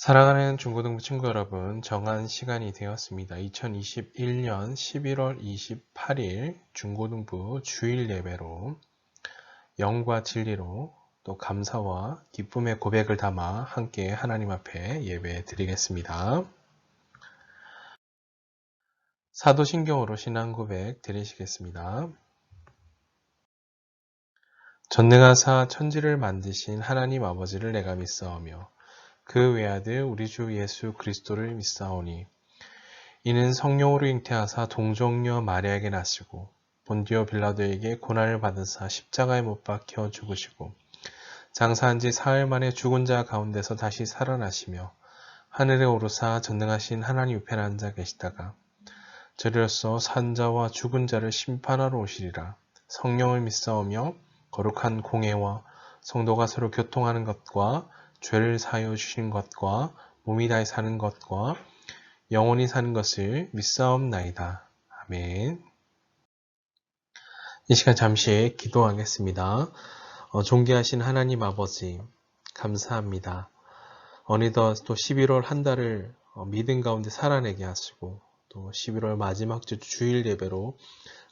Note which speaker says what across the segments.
Speaker 1: 사랑하는 중고등부 친구 여러분, 정한 시간이 되었습니다. 2021년 11월 28일 중고등부 주일 예배로 영과 진리로 또 감사와 기쁨의 고백을 담아 함께 하나님 앞에 예배 드리겠습니다. 사도신경으로 신앙 고백 드리시겠습니다. 전능하사 천지를 만드신 하나님 아버지를 내가 믿사오며 그 외아들 우리 주 예수 그리스도를 믿사오니 이는 성령으로 잉태하사 동정녀 마리아에게 나시고 본디오 빌라도에게 고난을 받으사 십자가에 못 박혀 죽으시고 장사한 지 사흘 만에 죽은 자 가운데서 다시 살아나시며 하늘에 오르사 전능하신 하나님 우편에 앉아 계시다가 저리로서 산자와 죽은 자를 심판하러 오시리라. 성령을 믿사오며 거룩한 공예와 성도가 서로 교통하는 것과 죄를 사하여 주신 것과 몸이 다해 사는 것과 영원히 사는 것을 믿사옵나이다. 아멘. 이 시간 잠시 기도하겠습니다. 존귀하신 하나님 아버지 감사합니다. 어느덧 또 11월 한 달을 믿음 가운데 살아내게 하시고 또 11월 마지막 주 주일 예배로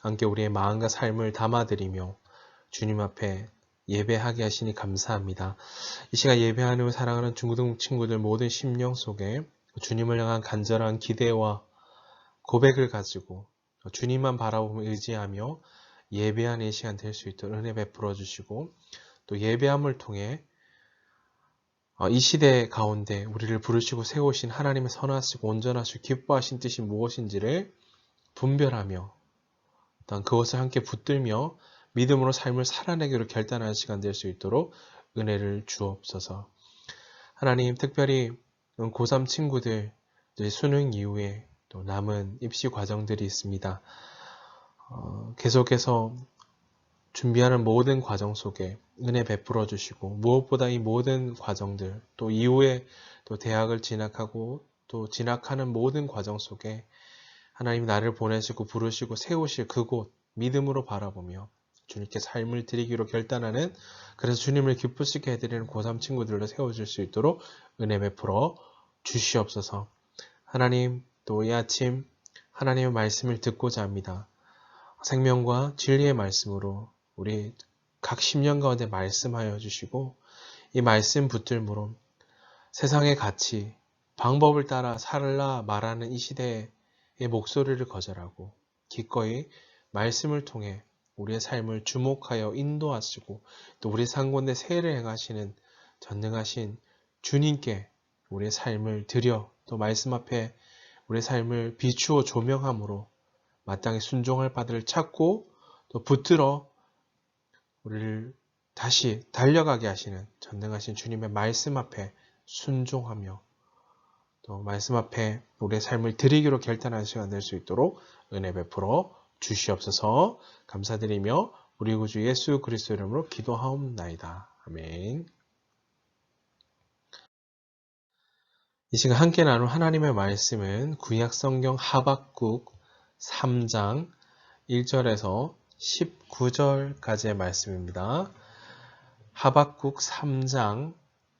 Speaker 1: 함께 우리의 마음과 삶을 담아드리며 주님 앞에 예배하게 하시니 감사합니다. 이 시간 예배하는 우리 사랑하는 중고등 친구들 모든 심령 속에 주님을 향한 간절한 기대와 고백을 가지고 주님만 바라보며 의지하며 예배하는 이 시간 될 수 있도록 은혜 베풀어 주시고 또 예배함을 통해 이 시대 가운데 우리를 부르시고 세우신 하나님의 선하시고 온전하시고 기뻐하신 뜻이 무엇인지를 분별하며 또한 그것을 함께 붙들며 믿음으로 삶을 살아내기로 결단하는 시간 될 수 있도록 은혜를 주옵소서. 하나님 특별히 고3 친구들 수능 이후에 또 남은 입시 과정들이 있습니다. 계속해서 준비하는 모든 과정 속에 은혜 베풀어 주시고 무엇보다 이 모든 과정들 또 이후에 또 대학을 진학하고 또 진학하는 모든 과정 속에 하나님 나를 보내시고 부르시고 세우실 그곳 믿음으로 바라보며 주님께 삶을 드리기로 결단하는 그래서 주님을 기쁘시게 해드리는 고3 친구들로 세워줄 수 있도록 은혜 베풀어 주시옵소서. 하나님 또 이 아침 하나님의 말씀을 듣고자 합니다. 생명과 진리의 말씀으로 우리 각 심령 가운데 말씀하여 주시고 이 말씀 붙들므로 세상의 가치, 방법을 따라 살라 말하는 이 시대의 목소리를 거절하고 기꺼이 말씀을 통해 우리의 삶을 주목하여 인도하시고 또 우리 상고인데 세례를 행하시는 전능하신 주님께 우리의 삶을 드려 또 말씀 앞에 우리의 삶을 비추어 조명함으로 마땅히 순종할 바들을 찾고 또 붙들어 우리를 다시 달려가게 하시는 전능하신 주님의 말씀 앞에 순종하며 또 말씀 앞에 우리의 삶을 드리기로 결단하는 시간 될 수 있도록 은혜 베풀어 주시옵소서. 감사드리며 우리 구주 예수 그리스도 이름으로 기도하옵나이다. 아멘. 이 시간 함께 나눌 하나님의 말씀은 구약성경 하박국 3장 1절에서 19절까지의 말씀입니다. 하박국 3장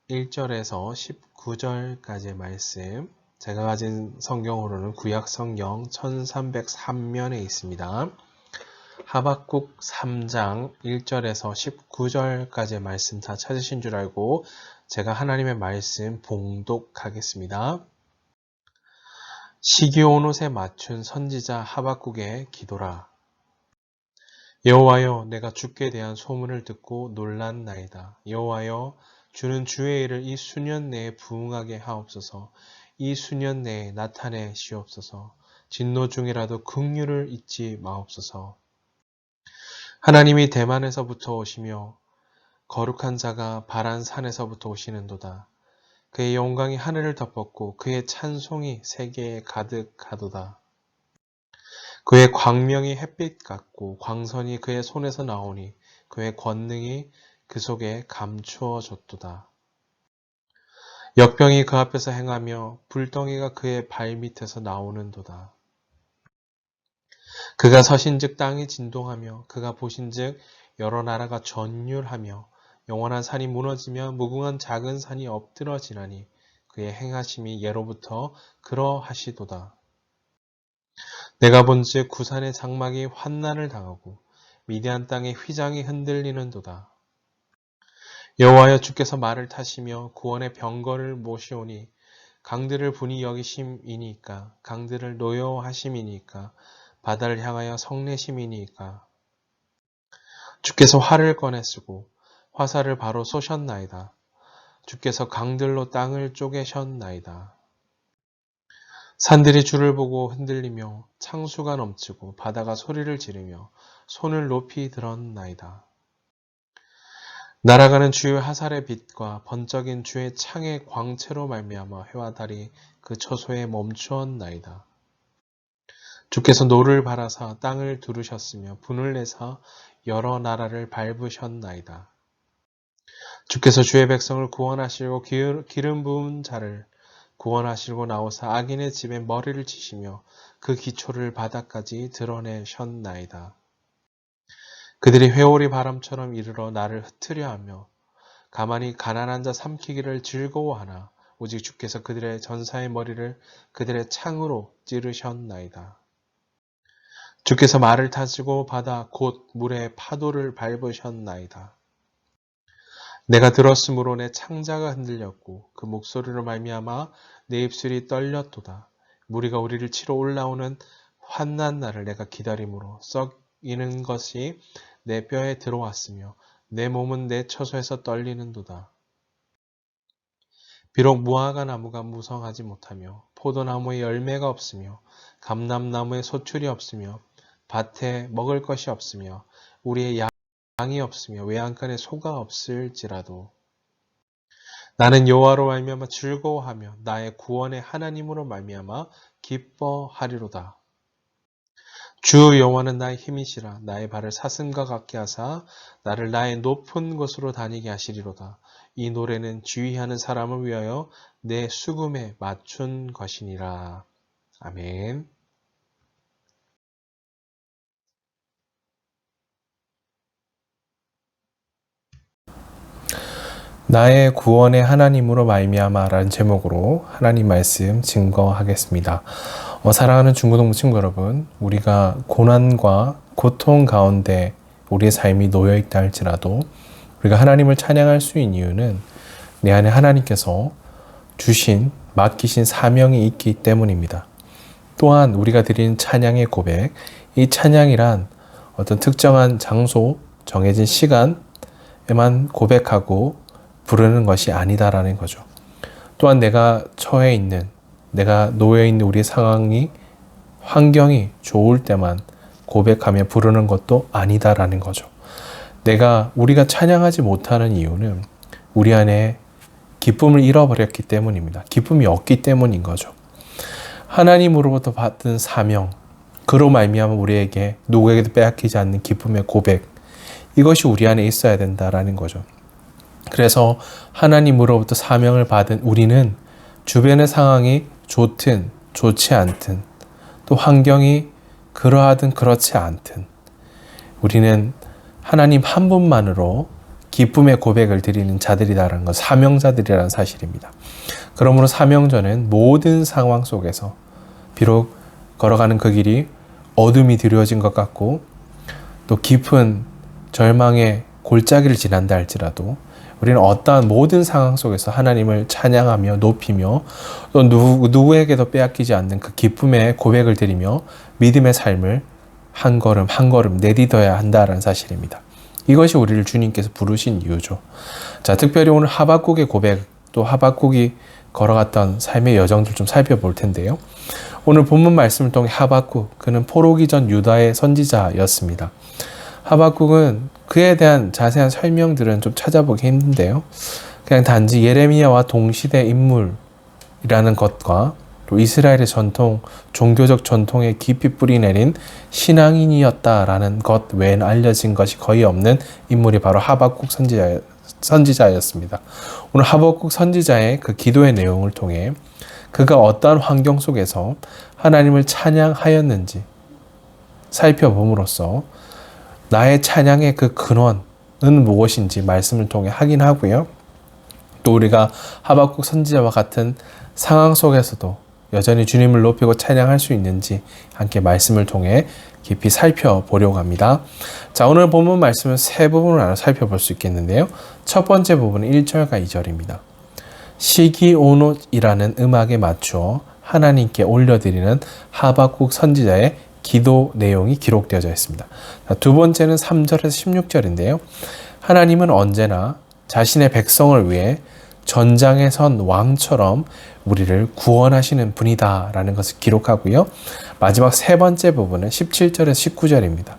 Speaker 1: 1절에서 19절까지의 말씀, 제가 가진 성경으로는 구약성경 1303면에 있습니다. 하박국 3장 1절에서 19절까지의 말씀 다 찾으신 줄 알고 제가 하나님의 말씀 봉독하겠습니다. 시기온 옷에 맞춘 선지자 하박국의 기도라. 여호와여, 내가 주께 대한 소문을 듣고 놀랐나이다. 여호와여, 주는 주의 일을 이 수년 내에 부응하게 하옵소서. 이 수년 내에 나타내시옵소서. 진노 중이라도 긍휼을 잊지 마옵소서. 하나님이 대만에서부터 오시며 거룩한 자가 바란 산에서부터 오시는도다. 그의 영광이 하늘을 덮었고 그의 찬송이 세계에 가득하도다. 그의 광명이 햇빛 같고 광선이 그의 손에서 나오니 그의 권능이 그 속에 감추어졌도다. 역병이 그 앞에서 행하며 불덩이가 그의 발밑에서 나오는도다. 그가 서신즉 땅이 진동하며 그가 보신즉 여러 나라가 전율하며 영원한 산이 무너지며 무궁한 작은 산이 엎드러지나니 그의 행하심이 예로부터 그러하시도다. 내가 본즉 구산의 장막이 환난을 당하고 미디안 땅의 휘장이 흔들리는도다. 여호와여 주께서 말을 타시며 구원의 병거를 모시오니 강들을 분이 여기심이니까 강들을 노여하심이니까 바다를 향하여 성내심이니까 주께서 활을 꺼내 쓰고 화살을 바로 쏘셨나이다. 주께서 강들로 땅을 쪼개셨나이다. 산들이 주를 보고 흔들리며 창수가 넘치고 바다가 소리를 지르며 손을 높이 들었나이다. 날아가는 주의 화살의 빛과 번쩍인 주의 창의 광채로 말미암아 해와 달이 그 처소에 멈추었나이다. 주께서 노를 바라사 땅을 두르셨으며 분을 내사 여러 나라를 밟으셨나이다. 주께서 주의 백성을 구원하시고 기름 부은 자를 구원하시고 나오사 악인의 집에 머리를 치시며 그 기초를 바닥까지 드러내셨나이다. 그들이 회오리 바람처럼 이르러 나를 흩으려 하며 가만히 가난한 자 삼키기를 즐거워하나 오직 주께서 그들의 전사의 머리를 그들의 창으로 찌르셨나이다. 주께서 말을 타시고 바다 곧 물의 파도를 밟으셨나이다. 내가 들었으므로 내 창자가 흔들렸고 그 목소리로 말미암아 내 입술이 떨렸도다. 무리가 우리를 치러 올라오는 환난 날을 내가 기다림으로 썩이는 것이 내 뼈에 들어왔으며 내 몸은 내 처소에서 떨리는도다. 비록 무화과 나무가 무성하지 못하며 포도나무에 열매가 없으며 감람나무에 소출이 없으며 밭에 먹을 것이 없으며 우리의 양이 없으며 외양간에 소가 없을지라도 나는 여호와로 말미암아 즐거워하며 나의 구원의 하나님으로 말미암아 기뻐하리로다. 주 여호와는 나의 힘이시라. 나의 발을 사슴과 같게 하사 나를 나의 높은 곳으로 다니게 하시리로다. 이 노래는 지휘하는 사람을 위하여 내 수금에 맞춘 것이니라. 아멘. 나의 구원의 하나님으로 말미암아라는 제목으로 하나님 말씀 증거하겠습니다. 사랑하는 중고등부 친구 여러분, 우리가 고난과 고통 가운데 우리의 삶이 놓여 있다 할지라도 우리가 하나님을 찬양할 수 있는 이유는 내 안에 하나님께서 맡기신 사명이 있기 때문입니다. 또한 우리가 드리는 찬양의 고백, 이 찬양이란 어떤 특정한 장소, 정해진 시간에만 고백하고 부르는 것이 아니다라는 거죠. 또한 내가 놓여 있는 우리의 환경이 좋을 때만 고백하며 부르는 것도 아니다라는 거죠. 우리가 찬양하지 못하는 이유는 우리 안에 기쁨을 잃어버렸기 때문입니다. 기쁨이 없기 때문인 거죠. 하나님으로부터 받은 사명, 그로 말미암아 우리에게 누구에게도 빼앗기지 않는 기쁨의 고백, 이것이 우리 안에 있어야 된다라는 거죠. 그래서 하나님으로부터 사명을 받은 우리는 주변의 상황이 좋든 좋지 않든 또 환경이 그러하든 그렇지 않든 우리는 하나님 한 분만으로 기쁨의 고백을 드리는 자들이다라는 것, 사명자들이라는 사실입니다. 그러므로 사명자는 모든 상황 속에서 비록 걸어가는 그 길이 어둠이 드리워진 것 같고 또 깊은 절망의 골짜기를 지난다 할지라도 우리는 어떠한 모든 상황 속에서 하나님을 찬양하며 높이며 또 누구에게도 빼앗기지 않는 그 기쁨의 고백을 드리며 믿음의 삶을 한 걸음 한 걸음 내딛어야 한다는 사실입니다. 이것이 우리를 주님께서 부르신 이유죠. 자, 특별히 오늘 하박국의 고백, 또 하박국이 걸어갔던 삶의 여정들 좀 살펴볼 텐데요. 오늘 본문 말씀을 통해 하박국, 그는 포로기 전 유다의 선지자였습니다. 하박국은 그에 대한 자세한 설명들은 좀 찾아보기 힘든데요. 그냥 단지 예레미야와 동시대 인물이라는 것과 또 이스라엘의 종교적 전통에 깊이 뿌리내린 신앙인이었다라는 것 외에는 알려진 것이 거의 없는 인물이 바로 하박국 선지자였습니다. 오늘 하박국 선지자의 그 기도의 내용을 통해 그가 어떠한 환경 속에서 하나님을 찬양하였는지 살펴봄으로써 나의 찬양의 그 근원은 무엇인지 말씀을 통해 확인하고요. 또 우리가 하박국 선지자와 같은 상황 속에서도 여전히 주님을 높이고 찬양할 수 있는지 함께 말씀을 통해 깊이 살펴보려고 합니다. 자, 오늘 본문 말씀은 세 부분으로 나눠 살펴볼 수 있겠는데요. 첫 번째 부분은 1절과 2절입니다. 시기오노이라는 음악에 맞추어 하나님께 올려드리는 하박국 선지자의 기도 내용이 기록되어져 있습니다. 자, 두 번째는 3절에서 16절인데요. 하나님은 언제나 자신의 백성을 위해 전장에 선 왕처럼 우리를 구원하시는 분이다 라는 것을 기록하고요. 마지막 세 번째 부분은 17절에서 19절입니다.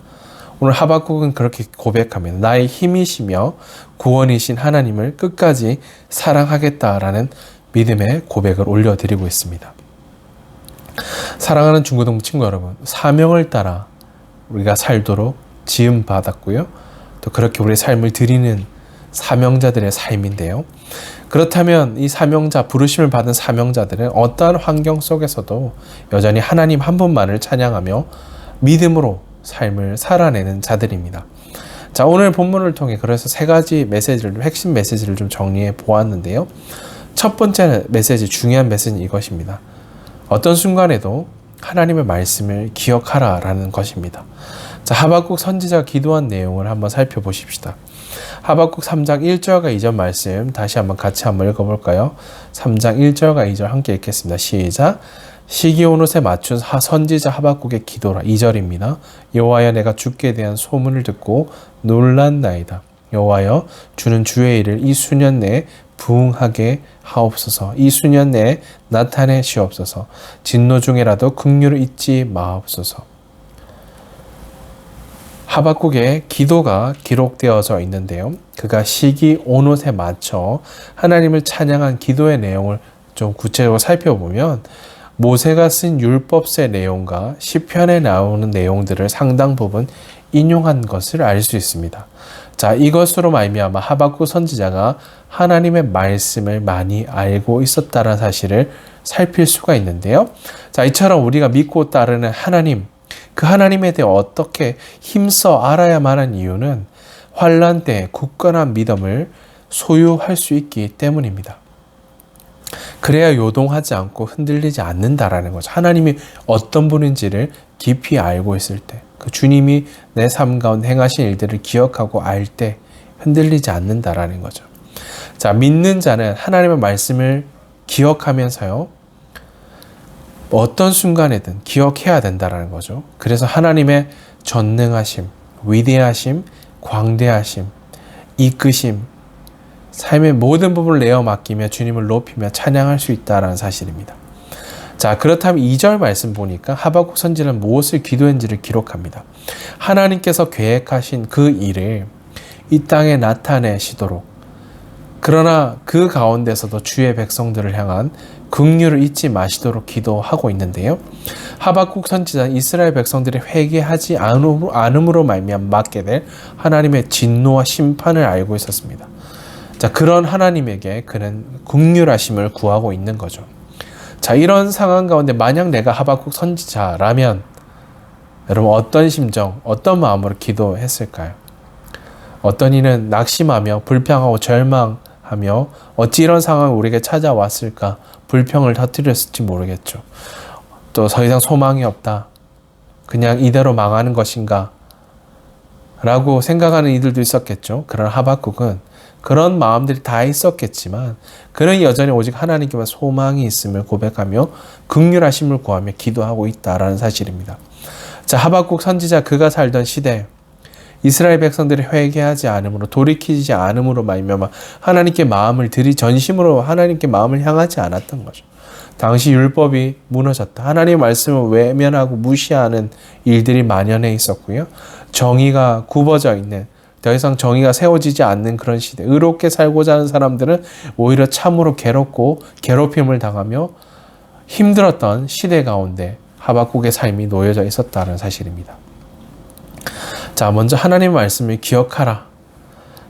Speaker 1: 오늘 하박국은 그렇게 고백합니다. 나의 힘이시며 구원이신 하나님을 끝까지 사랑하겠다라는 믿음의 고백을 올려드리고 있습니다. 사랑하는 중고등부 친구 여러분, 사명을 따라 우리가 살도록 지음받았고요. 또 그렇게 우리의 삶을 드리는 사명자들의 삶인데요. 그렇다면 이 사명자, 부르심을 받은 사명자들은 어떠한 환경 속에서도 여전히 하나님 한 분만을 찬양하며 믿음으로 삶을 살아내는 자들입니다. 자, 오늘 본문을 통해 그래서 세 가지 메시지를, 핵심 메시지를 좀 정리해 보았는데요. 첫 번째 메시지, 중요한 메시지는 이것입니다. 어떤 순간에도 하나님의 말씀을 기억하라라는 것입니다. 자, 하박국 선지자가 기도한 내용을 한번 살펴보십시다. 하박국 3장 1절과 2절 말씀 다시 한번 같이 한번 읽어볼까요? 3장 1절과 2절 함께 읽겠습니다. 시작. 시기온옷에 맞춘 선지자 하박국의 기도라. 2절입니다. 여호와여, 내가 주께 대한 소문을 듣고 놀랐나이다. 여호와여, 주는 주의 일을 이 수년 내에 부응하게 하옵소서. 이 수년 내에 나타내시옵소서. 진노 중에라도 긍휼을 잊지 마옵소서. 하박국의 기도가 기록되어져 있는데요. 그가 시기온옷에 맞춰 하나님을 찬양한 기도의 내용을 좀 구체적으로 살펴보면 모세가 쓴 율법서의 내용과 시편에 나오는 내용들을 상당 부분 인용한 것을 알 수 있습니다. 자, 이것으로 말미암아 하박국 선지자가 하나님의 말씀을 많이 알고 있었다는 사실을 살필 수가 있는데요. 자, 이처럼 우리가 믿고 따르는 하나님, 그 하나님에 대해 어떻게 힘써 알아야만 하는 이유는 환난 때 굳건한 믿음을 소유할 수 있기 때문입니다. 그래야 요동하지 않고 흔들리지 않는다라는 거죠. 하나님이 어떤 분인지를 깊이 알고 있을 때, 그 주님이 내 삶 가운데 행하신 일들을 기억하고 알 때 흔들리지 않는다라는 거죠. 자, 믿는 자는 하나님의 말씀을 기억하면서요, 어떤 순간에든 기억해야 된다라는 거죠. 그래서 하나님의 전능하심, 위대하심, 광대하심, 이끄심, 삶의 모든 부분을 내어 맡기며 주님을 높이며 찬양할 수 있다는 사실입니다. 자, 그렇다면 2절 말씀 보니까 하박국 선지자는 무엇을 기도했는지를 기록합니다. 하나님께서 계획하신 그 일을 이 땅에 나타내시도록, 그러나 그 가운데서도 주의 백성들을 향한 긍휼을 잊지 마시도록 기도하고 있는데요. 하박국 선지자는 이스라엘 백성들이 회개하지 않음으로 말미암아 맞게 될 하나님의 진노와 심판을 알고 있었습니다. 자, 그런 하나님에게 그는 긍휼하심을 구하고 있는 거죠. 자, 이런 상황 가운데 만약 내가 하박국 선지자라면 여러분 어떤 심정, 어떤 마음으로 기도했을까요? 어떤 이는 낙심하며 불평하고 절망하며 어찌 이런 상황이 우리에게 찾아왔을까 불평을 터뜨렸을지 모르겠죠. 또 더 이상 소망이 없다. 그냥 이대로 망하는 것인가? 라고 생각하는 이들도 있었겠죠. 그러나 하박국은 그런 마음들이 다 있었겠지만 그는 여전히 오직 하나님께만 소망이 있음을 고백하며 긍휼하심을 구하며 기도하고 있다라는 사실입니다. 자, 하박국 선지자 그가 살던 시대 이스라엘 백성들이 회개하지 않음으로 돌이키지 않음으로 말미암아 하나님께 마음을 전심으로 하나님께 마음을 향하지 않았던 거죠. 당시 율법이 무너졌다. 하나님의 말씀을 외면하고 무시하는 일들이 만연해 있었고요. 정의가 굽어져 있는, 더 이상 정의가 세워지지 않는 그런 시대, 의롭게 살고자 하는 사람들은 오히려 참으로 괴롭고 괴롭힘을 당하며 힘들었던 시대 가운데 하박국의 삶이 놓여져 있었다는 사실입니다. 자, 먼저 하나님의 말씀을 기억하라.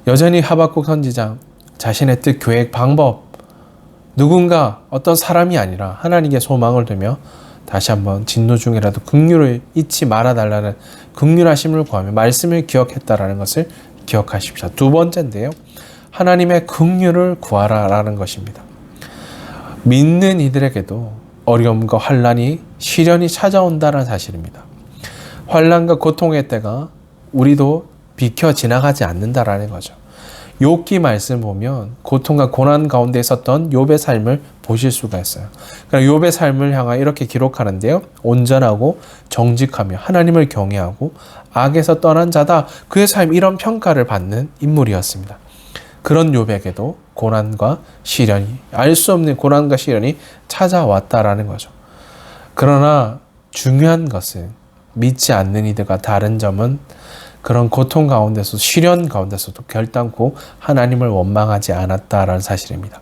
Speaker 1: 여전히 하박국 선지자 자신의 뜻, 계획, 방법, 누군가 어떤 사람이 아니라 하나님께 소망을 두며 다시 한번 진노 중이라도 긍휼을 잊지 말아달라는 긍휼하심을 구하며 말씀을 기억했다라는 것을 기억하십시오. 두 번째인데요. 하나님의 긍휼을 구하라라는 것입니다. 믿는 이들에게도 어려움과 환난이 시련이 찾아온다는 사실입니다. 환난과 고통의 때가 우리도 비켜 지나가지 않는다라는 거죠. 욥기 말씀 보면 고통과 고난 가운데 있었던 욥의 삶을 보실 수가 있어요. 그러니까 욥의 삶을 향하 이렇게 기록하는데요. 온전하고 정직하며 하나님을 경외하고 악에서 떠난 자다. 그의 삶 이런 평가를 받는 인물이었습니다. 그런 욥에게도 고난과 시련이 알 수 없는 고난과 시련이 찾아왔다라는 거죠. 그러나 중요한 것은 믿지 않는 이들과 다른 점은 그런 고통 가운데서 시련 가운데서도 결단코 하나님을 원망하지 않았다라는 사실입니다.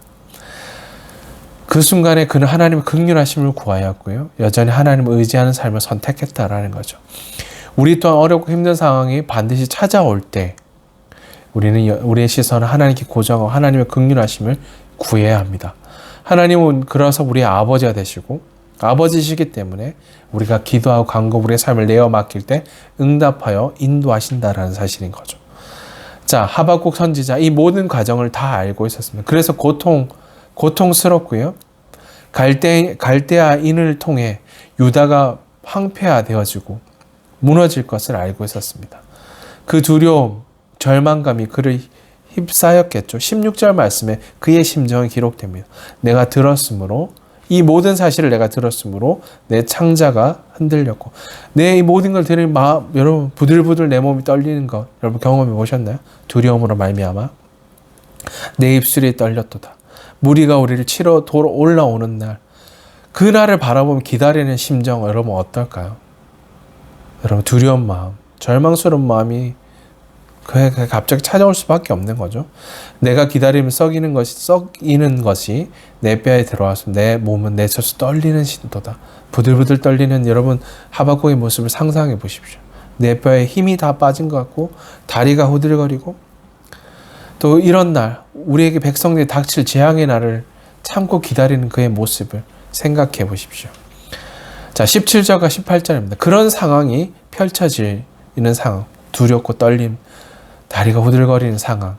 Speaker 1: 그 순간에 그는 하나님의 긍휼하심을 구하였고요. 여전히 하나님을 의지하는 삶을 선택했다라는 거죠. 우리 또한 어렵고 힘든 상황이 반드시 찾아올 때 우리는 우리의 시선을 하나님께 고정하고 하나님의 긍휼하심을 구해야 합니다. 하나님은 그래서 우리의 아버지가 되시고 아버지시기 때문에 우리가 기도하고 간구 우리의 삶을 내어 맡길 때 응답하여 인도하신다라는 사실인 거죠. 자, 하박국 선지자 이 모든 과정을 다 알고 있었습니다. 그래서 고통스럽고요. 갈대아인을 통해 유다가 황폐화되어지고 무너질 것을 알고 있었습니다. 그 두려움, 절망감이 그를 휩싸였겠죠. 16절 말씀에 그의 심정이 기록됩니다. 내가 들었으므로 이 모든 사실을 내가 들었으므로 내 창자가 흔들렸고 내 이 모든 걸 들으니 여러분 부들부들 내 몸이 떨리는 것 여러분 경험해 보셨나요? 두려움으로 말미암아 내 입술이 떨렸도다. 무리가 우리를 치러 돌아 올라오는 날 그날을 바라보며 기다리는 심정 여러분 어떨까요? 여러분 두려운 마음, 절망스러운 마음이 갑자기 찾아올 수밖에 없는 거죠. 내가 기다리면 썩이는 것이 내 뼈에 들어와서 내 몸은 내쳐서 떨리는 신도다. 부들부들 떨리는 여러분 하박국의 모습을 상상해 보십시오. 내 뼈에 힘이 다 빠진 것 같고 다리가 후들거리고 또 이런 날 우리에게 백성들이 닥칠 재앙의 날을 참고 기다리는 그의 모습을 생각해 보십시오. 자, 17절과 18절입니다. 그런 상황이 펼쳐지는 상황, 두렵고 떨림, 다리가 후들거리는 상황.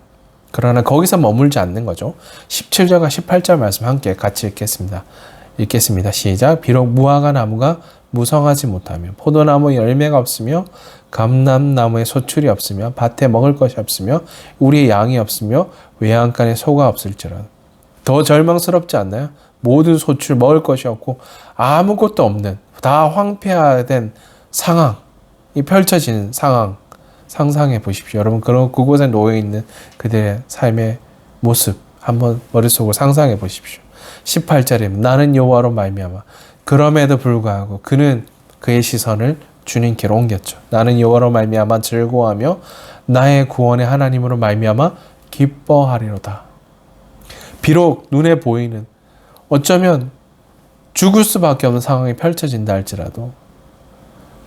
Speaker 1: 그러나 거기서 머물지 않는 거죠. 17절과 18절 말씀 함께 같이 읽겠습니다. 시작. 비록 무화과 나무가 무성하지 못하며 포도나무에 열매가 없으며 감람나무에 소출이 없으며 밭에 먹을 것이 없으며 우리의 양이 없으며 외양간에 소가 없을지라도 더 절망스럽지 않나요? 모든 소출 먹을 것이 없고 아무것도 없는 다 황폐화된 상황이 펼쳐지는 상황 상상해 보십시오. 여러분 그곳에 놓여 있는 그들의 삶의 모습 한번 머릿속으로 상상해 보십시오. 18절에 나는 여호와로 말미암아 그럼에도 불구하고 그는 그의 시선을 주님께로 옮겼죠. 나는 여호와로 말미암아 즐거워하며 나의 구원의 하나님으로 말미암아 기뻐하리로다. 비록 눈에 보이는 어쩌면 죽을 수밖에 없는 상황이 펼쳐진다 할지라도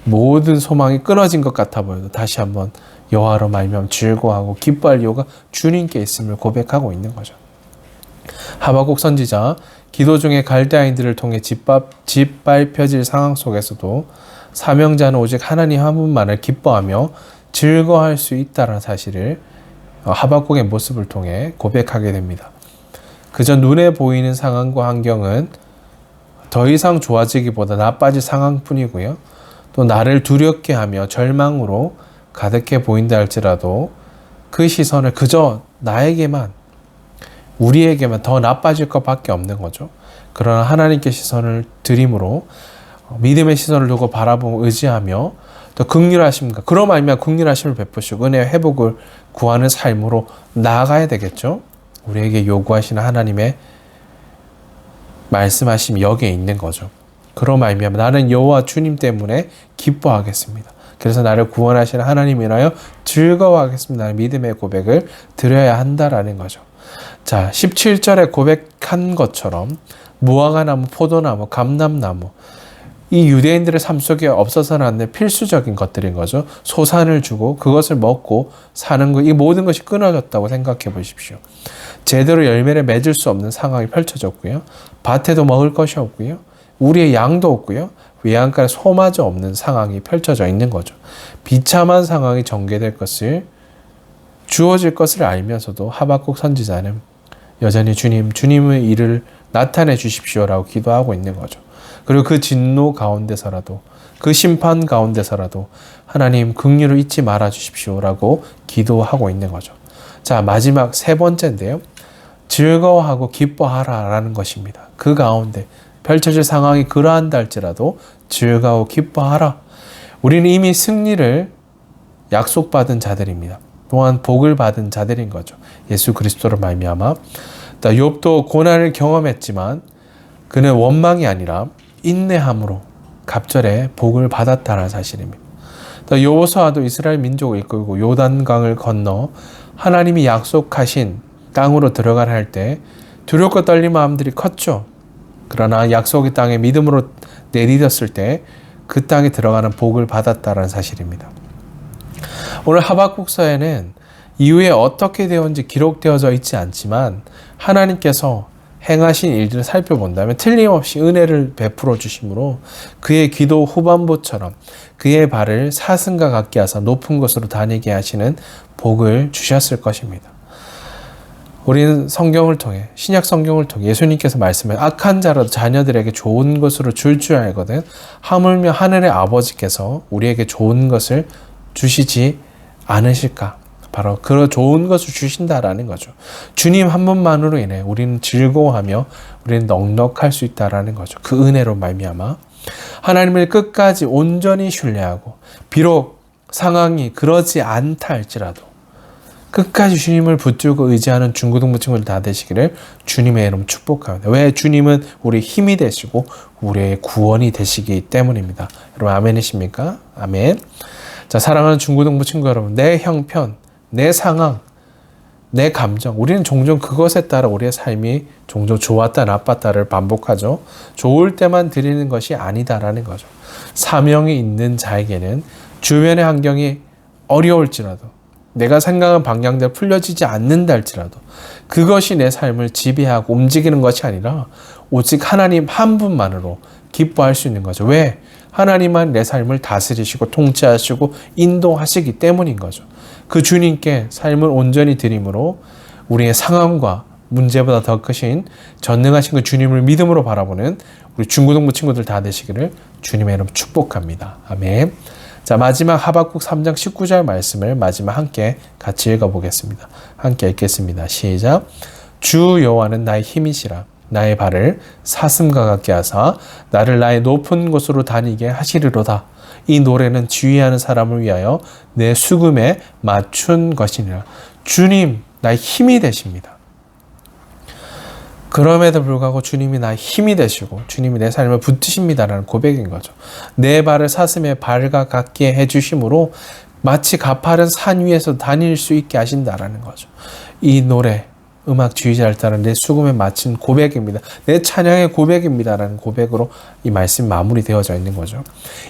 Speaker 1: 모든 소망이 끊어진 것 같아 보여도 다시 한번 여호와로 말미암아 즐거워하고 기뻐할 이유가 주님께 있음을 고백하고 있는 거죠. 하박국 선지자 기도 중에 갈대아인들을 통해 짓밟혀질 상황 속에서도 사명자는 오직 하나님 한 분만을 기뻐하며 즐거워할 수 있다는 사실을 하박국의 모습을 통해 고백하게 됩니다. 그저 눈에 보이는 상황과 환경은 더 이상 좋아지기보다 나빠질 상황뿐이고요. 또 나를 두렵게 하며 절망으로 가득해 보인다 할지라도 그 시선을 그저 나에게만 우리에게만 더 나빠질 것밖에 없는 거죠. 그러나 하나님께 시선을 드림으로 믿음의 시선을 두고 바라보고 의지하며 또 긍휼하심과 그로 말미암아 긍휼하심을 베푸시고 은혜의 회복을 구하는 삶으로 나아가야 되겠죠. 우리에게 요구하시는 하나님의 말씀하심이 여기에 있는 거죠. 그로 말미암아 나는 여호와 주님 때문에 기뻐하겠습니다. 그래서 나를 구원하시는 하나님 인하여 즐거워하겠습니다. 믿음의 고백을 드려야 한다라는 거죠. 자, 17절에 고백한 것처럼 무화과나무, 포도나무, 감람나무 이 유대인들의 삶 속에 없어서는 안 될 필수적인 것들인 거죠. 소산을 주고 그것을 먹고 사는 것, 이 모든 것이 끊어졌다고 생각해 보십시오. 제대로 열매를 맺을 수 없는 상황이 펼쳐졌고요. 밭에도 먹을 것이 없고요. 우리의 양도 없고요. 외양간에 소마저 없는 상황이 펼쳐져 있는 거죠. 비참한 상황이 전개될 것을 주어질 것을 알면서도 하박국 선지자는 여전히 주님의 일을 나타내 주십시오라고 기도하고 있는 거죠. 그리고 그 진노 가운데서라도 그 심판 가운데서라도 하나님 긍휼을 잊지 말아 주십시오라고 기도하고 있는 거죠. 자, 마지막 세 번째인데요. 즐거워하고 기뻐하라라는 것입니다. 그 가운데 펼쳐질 상황이 그러한다 할지라도 즐거워 기뻐하라. 우리는 이미 승리를 약속받은 자들입니다. 또한 복을 받은 자들인 거죠. 예수 그리스도로 말미암아. 욥도 고난을 경험했지만 그는 원망이 아니라 인내함으로 갑절에 복을 받았다는 사실입니다. 여호수아도 이스라엘 민족을 이끌고 요단강을 건너 하나님이 약속하신 땅으로 들어가려 할 때 두렵고 떨린 마음들이 컸죠. 그러나 약속의 땅에 믿음으로 내디뎠을 때 그 땅에 들어가는 복을 받았다는 사실입니다. 오늘 하박국서에는 이후에 어떻게 되었는지 기록되어져 있지 않지만 하나님께서 행하신 일들을 살펴본다면 틀림없이 은혜를 베풀어 주심으로 그의 기도 후반부처럼 그의 발을 사슴과 같게 하사 높은 곳으로 다니게 하시는 복을 주셨을 것입니다. 우리는 성경을 통해, 신약 성경을 통해 예수님께서 말씀해 악한 자라도 자녀들에게 좋은 것으로 줄 알거든 하물며 하늘의 아버지께서 우리에게 좋은 것을 주시지 않으실까? 바로 그런 좋은 것을 주신다라는 거죠. 주님 한 분만으로 인해 우리는 즐거워하며 우리는 넉넉할 수 있다라는 거죠. 그 은혜로 말미암아 하나님을 끝까지 온전히 신뢰하고 비록 상황이 그러지 않다 할지라도 끝까지 주님을 붙들고 의지하는 중고등부 친구들 다 되시기를 주님의 이름 축복합니다. 왜? 주님은 우리의 힘이 되시고 우리의 구원이 되시기 때문입니다. 여러분 아멘이십니까? 아멘. 자, 사랑하는 중고등부 친구 여러분, 내 형편, 내 상황, 내 감정, 우리는 종종 그것에 따라 우리의 삶이 종종 좋았다 나빴다를 반복하죠. 좋을 때만 드리는 것이 아니다라는 거죠. 사명이 있는 자에게는 주변의 환경이 어려울지라도 내가 생각한 방향대로 풀려지지 않는다 할지라도 그것이 내 삶을 지배하고 움직이는 것이 아니라 오직 하나님 한 분만으로 기뻐할 수 있는 거죠. 왜? 하나님만 내 삶을 다스리시고 통치하시고 인도하시기 때문인 거죠. 그 주님께 삶을 온전히 드림으로 우리의 상황과 문제보다 더 크신 전능하신 그 주님을 믿음으로 바라보는 우리 중고등부 친구들 다 되시기를 주님의 이름 축복합니다. 아멘. 자, 마지막 하박국 3장 19절 말씀을 마지막 함께 같이 읽어보겠습니다. 함께 읽겠습니다. 시작. 주 여호와는 나의 힘이시라. 나의 발을 사슴과 같게 하사 나를 나의 높은 곳으로 다니게 하시리로다. 이 노래는 지휘하는 사람을 위하여 내 수금에 맞춘 것이니라. 주님, 나의 힘이 되십니다. 그럼에도 불구하고 주님이 나의 힘이 되시고 주님이 내 삶을 붙드십니다라는 고백인 거죠. 내 발을 사슴의 발과 같게 해주심으로 마치 가파른 산 위에서 다닐 수 있게 하신다라는 거죠. 이 노래, 음악 지휘자를 따라 내 수금에 맞춘 고백입니다. 내 찬양의 고백입니다라는 고백으로 이 말씀이 마무리되어져 있는 거죠.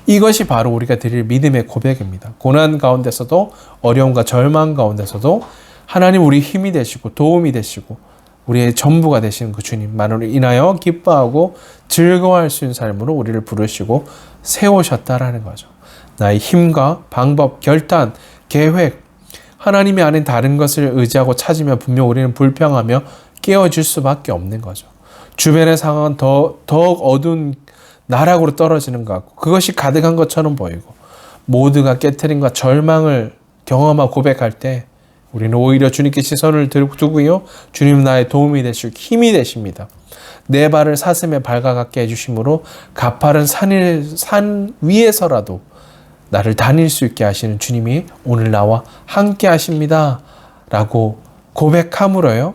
Speaker 1: 이것이 바로 우리가 드릴 믿음의 고백입니다. 고난 가운데서도 어려움과 절망 가운데서도 하나님 우리 힘이 되시고 도움이 되시고 우리의 전부가 되시는 그 주님만으로 인하여 기뻐하고 즐거워할 수 있는 삶으로 우리를 부르시고 세우셨다라는 거죠. 나의 힘과 방법, 결단, 계획, 하나님이 아닌 다른 것을 의지하고 찾으면 분명 우리는 불평하며 깨어질 수밖에 없는 거죠. 주변의 상황은 더욱 어두운 나락으로 떨어지는 것 같고 그것이 가득한 것처럼 보이고 모두가 깨트림과 절망을 경험하고 고백할 때 우리는 오히려 주님께 시선을 두고요. 주님 나의 도움이 되시고 힘이 되십니다. 내 발을 사슴의 발과 같게 해주심으로 가파른 산 위에서라도 나를 다닐 수 있게 하시는 주님이 오늘 나와 함께 하십니다. 라고 고백함으로요.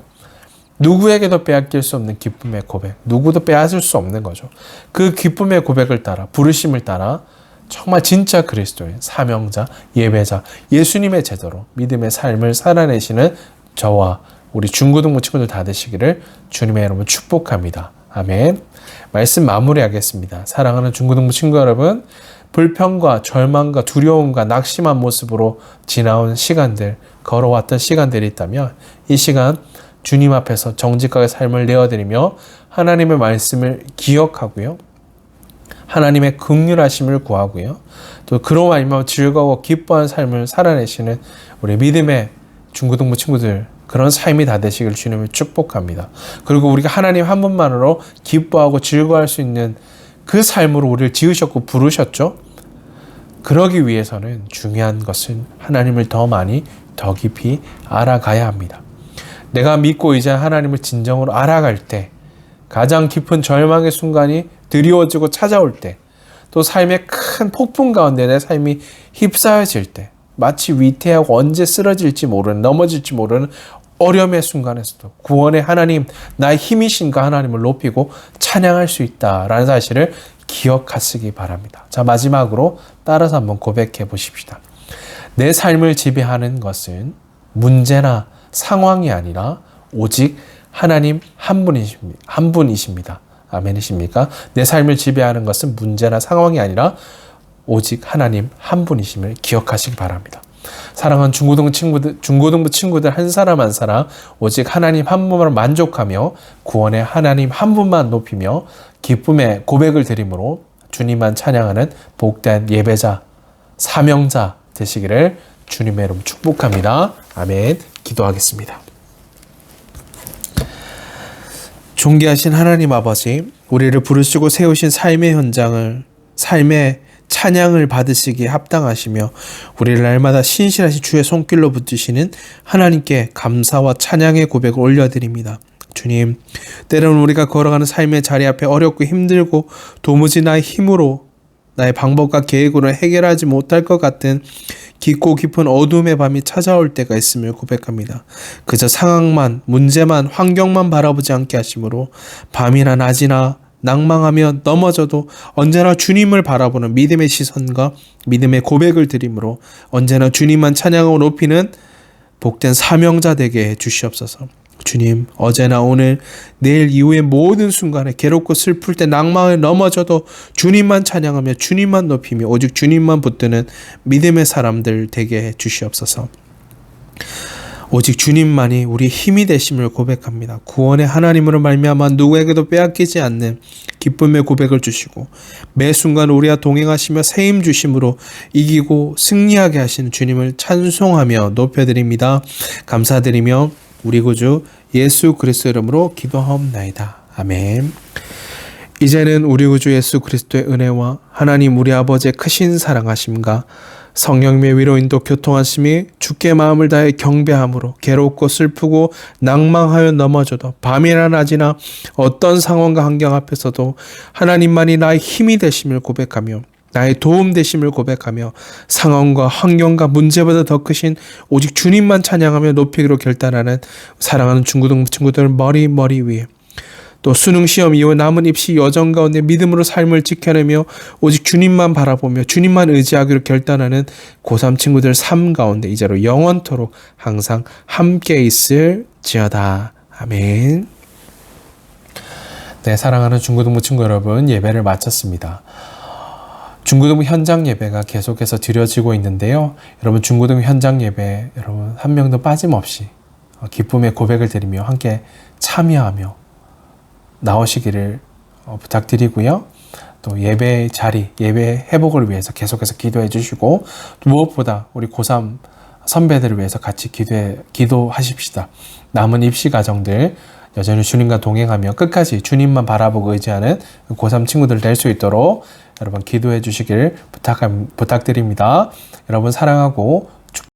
Speaker 1: 누구에게도 빼앗길 수 없는 기쁨의 고백. 누구도 빼앗을 수 없는 거죠. 그 기쁨의 고백을 따라 부르심을 따라 정말 진짜 그리스도인 사명자, 예배자, 예수님의 제도로 믿음의 삶을 살아내시는 저와 우리 중고등부 친구들 다 되시기를 주님의 이름으로 축복합니다. 아멘. 말씀 마무리하겠습니다. 사랑하는 중고등부 친구 여러분, 불평과 절망과 두려움과 낙심한 모습으로 지나온 시간들, 걸어왔던 시간들이 있다면 이 시간 주님 앞에서 정직하게 삶을 내어드리며 하나님의 말씀을 기억하고요. 하나님의 긍휼하심을 구하고요. 또 그로 말미암아 즐거워 기뻐한 삶을 살아내시는 우리 믿음의 중고등부 친구들 그런 삶이 다 되시길 주님을 축복합니다. 그리고 우리가 하나님 한 분만으로 기뻐하고 즐거워할 수 있는 그 삶으로 우리를 지으셨고 부르셨죠. 그러기 위해서는 중요한 것은 하나님을 더 많이 더 깊이 알아가야 합니다. 내가 믿고 이제 하나님을 진정으로 알아갈 때 가장 깊은 절망의 순간이 드리워지고 찾아올 때 또 삶의 큰 폭풍 가운데 내 삶이 휩싸여질 때 마치 위태하고 언제 쓰러질지 모르는 넘어질지 모르는 어려움의 순간에서도 구원의 하나님 나의 힘이신가 하나님을 높이고 찬양할 수 있다라는 사실을 기억하시기 바랍니다. 자, 마지막으로 따라서 한번 고백해 보십시다. 내 삶을 지배하는 것은 문제나 상황이 아니라 오직 하나님 한 분이십니다. 아멘이십니까? 내 삶을 지배하는 것은 문제나 상황이 아니라 오직 하나님 한 분이심을 기억하시기 바랍니다. 사랑하는 중고등부 친구들 한 사람 한 사람 오직 하나님 한 분만 만족하며 구원의 하나님 한 분만 높이며 기쁨의 고백을 드림으로 주님만 찬양하는 복된 예배자, 사명자 되시기를 주님의 이름 축복합니다. 아멘. 기도하겠습니다. 존귀하신 하나님 아버지, 우리를 부르시고 세우신 삶의 현장을, 삶의 찬양을 받으시기에 합당하시며 우리를 날마다 신실하신 주의 손길로 붙드시는 하나님께 감사와 찬양의 고백을 올려드립니다. 주님, 때로는 우리가 걸어가는 삶의 자리 앞에 어렵고 힘들고 도무지 나의 힘으로 나의 방법과 계획으로 해결하지 못할 것 같은 깊고 깊은 어둠의 밤이 찾아올 때가 있음을 고백합니다. 그저 상황만, 문제만, 환경만 바라보지 않게 하심으로 밤이나 낮이나 낭망하며 넘어져도 언제나 주님을 바라보는 믿음의 시선과 믿음의 고백을 드림으로 언제나 주님만 찬양하고 높이는 복된 사명자 되게 해주시옵소서. 주님, 어제나 오늘, 내일 이후의 모든 순간에 괴롭고 슬플 때 낭망에 넘어져도 주님만 찬양하며 주님만 높이며 오직 주님만 붙드는 믿음의 사람들 되게 해주시옵소서. 오직 주님만이 우리 힘이 되심을 고백합니다. 구원의 하나님으로 말미암아 누구에게도 빼앗기지 않는 기쁨의 고백을 주시고 매 순간 우리와 동행하시며 세임 주심으로 이기고 승리하게 하시는 주님을 찬송하며 높여드립니다. 감사드리며 우리 구주 예수 그리스도 이름으로 기도하옵나이다. 아멘. 이제는 우리 구주 예수 그리스도의 은혜와 하나님 우리 아버지의 크신 사랑하심과 성령님의 위로인도 교통하심이 주께 마음을 다해 경배함으로 괴롭고 슬프고 낭망하여 넘어져도 밤이나 낮이나 어떤 상황과 환경 앞에서도 하나님만이 나의 힘이 되심을 고백하며 나의 도움 되심을 고백하며 상황과 환경과 문제보다 더 크신 오직 주님만 찬양하며 높이기로 결단하는 사랑하는 중고등부 친구들 머리 위에 또 수능시험 이후 남은 입시 여정 가운데 믿음으로 삶을 지켜내며 오직 주님만 바라보며 주님만 의지하기로 결단하는 고3 친구들 삶 가운데 이제로 영원토록 항상 함께 있을지어다. 아멘. 네, 사랑하는 중고등부 친구 여러분, 예배를 마쳤습니다. 중고등부 현장 예배가 계속해서 드려지고 있는데요. 여러분 중고등부 현장 예배 여러분 한 명도 빠짐없이 기쁨의 고백을 드리며 함께 참여하며 나오시기를 부탁드리고요. 또 예배 자리, 예배 회복을 위해서 계속해서 기도해 주시고 무엇보다 우리 고3 선배들을 위해서 같이 기도하십시다. 남은 입시 과정들 여전히 주님과 동행하며 끝까지 주님만 바라보고 의지하는 고3 친구들 될 수 있도록 여러분 기도해 주시길 부탁드립니다. 여러분 사랑하고